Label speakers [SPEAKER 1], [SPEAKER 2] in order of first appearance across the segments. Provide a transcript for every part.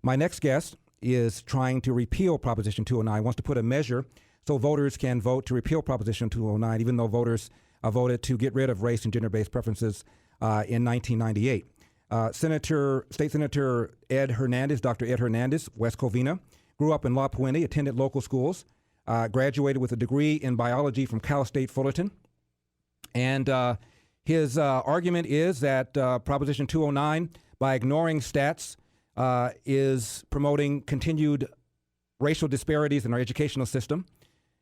[SPEAKER 1] My next guest is trying to repeal Proposition 209, wants to put a measure so voters can vote to repeal Proposition 209, even though voters voted to get rid of race and gender-based preferences in 1998. State Senator Ed Hernandez, Dr. Ed Hernandez, West Covina, grew up in La Puente, attended local schools, graduated with a degree in biology from Cal State Fullerton. And his argument is that Proposition 209, by ignoring stats, is promoting continued racial disparities in our educational system.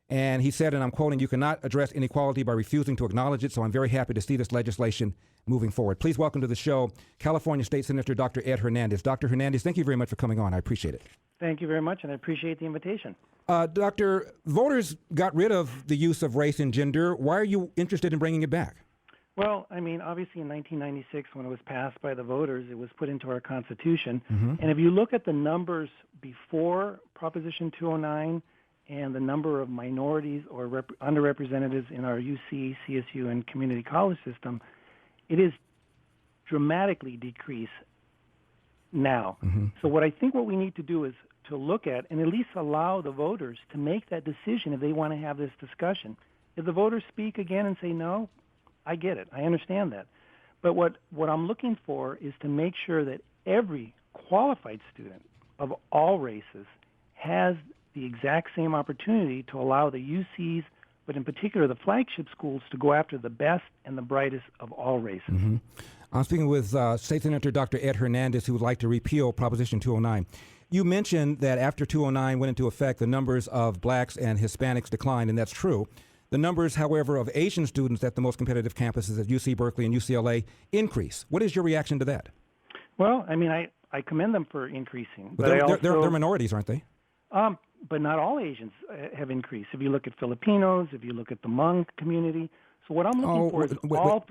[SPEAKER 1] And he said, and I'm quoting, "You cannot address inequality by refusing to acknowledge it, so I'm very happy to see this legislation moving forward." Please welcome to the show California State Senator Dr. Ed Hernandez. Dr. Hernandez, thank you very much for coming on. I appreciate it.
[SPEAKER 2] Thank you very much, and I appreciate the invitation.
[SPEAKER 1] Doctor, voters got rid of the use of race and gender. Why are you interested in bringing it back?
[SPEAKER 2] Well, I mean, obviously in 1996, when it was passed by the voters, it was put into our Constitution. And if you look at the numbers before Proposition 209 and the number of minorities or underrepresented in our UC, CSU, and community college system, it is dramatically decreased now. So what I think what we need to do is to look at and at least allow the voters to make that decision if they want to have this discussion. If the voters speak again and say no, I get it. I understand that. But what I'm looking for is to make sure that every qualified student of all races has the exact same opportunity to allow the UCs, but in particular the flagship schools, to go after the best and the brightest of all races.
[SPEAKER 1] I'm speaking with State Senator Dr. Ed Hernandez, who would like to repeal Proposition 209. You mentioned that after 209 went into effect, the numbers of blacks and Hispanics declined, and that's true. The numbers, however, of Asian students at the most competitive campuses at UC Berkeley and UCLA increase. What is your reaction to that?
[SPEAKER 2] Well, I mean, I commend them for increasing.
[SPEAKER 1] But they're minorities, aren't they?
[SPEAKER 2] But not all Asians have increased. If you look at Filipinos, if you look at the Hmong community. So what I'm looking for is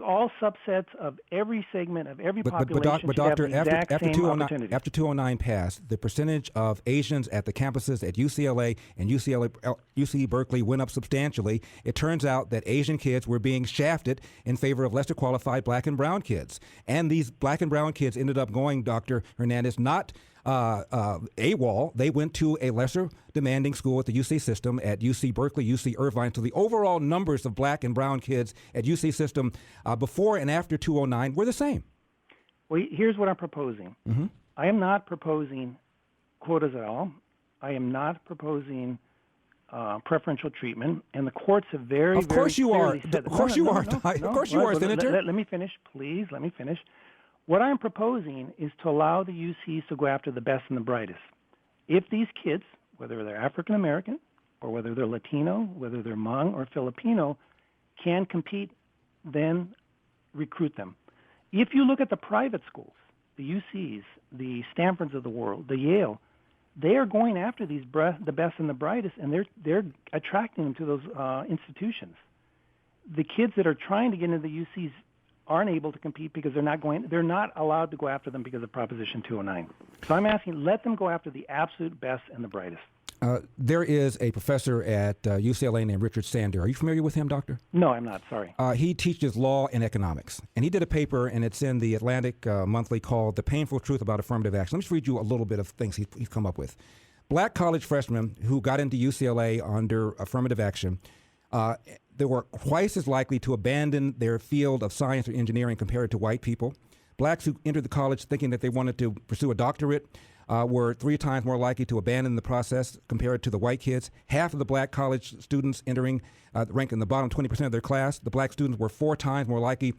[SPEAKER 2] all subsets of every segment of every population should have the exact same opportunity.
[SPEAKER 1] After 209 passed, the percentage of Asians at the campuses at UCLA and UC Berkeley went up substantially. It turns out that Asian kids were being shafted in favor of lesser qualified black and brown kids. And these black and brown kids ended up going, Dr. Hernandez, not AWOL. They went to a lesser demanding school at the UC system at UC Berkeley, UC Irvine. So the overall numbers of black and brown kids at UC system before and after 209 were the same.
[SPEAKER 2] Well, here's what I'm proposing. I am not proposing quotas at all. I am not proposing preferential treatment, and the courts have very,
[SPEAKER 1] of course you are. Of course you are. Of course you are, Senator.
[SPEAKER 2] Let me finish, please. Let me finish. What I'm proposing is to allow the UCs to go after the best and the brightest. If these kids, whether they're African American or whether they're Latino, whether they're Hmong or Filipino, can compete, then recruit them. If you look at the private schools, the UCs, the Stanfords of the world, the Yale, they are going after the best and the brightest, and they're attracting them to those institutions. The kids that are trying to get into the UCs aren't able to compete because they're not allowed to go after them because of Proposition 209. So I'm asking, let them go after the absolute best and the brightest.
[SPEAKER 1] There is a professor at UCLA named Richard Sander. Are you familiar with him, Doctor?
[SPEAKER 2] No, I'm not. Sorry.
[SPEAKER 1] He teaches law and economics, and he did a paper, and it's in the Atlantic Monthly, called "The Painful Truth About Affirmative Action." Let me just read you a little bit of things he's come up with. Black college freshmen who got into UCLA under affirmative action, they were twice as likely to abandon their field of science or engineering compared to white people. Blacks who entered the college thinking that they wanted to pursue a doctorate were 3 times more likely to abandon the process compared to the white kids. Half of the black college students entering rank in the bottom 20% of their class. The black students were 4 times more likely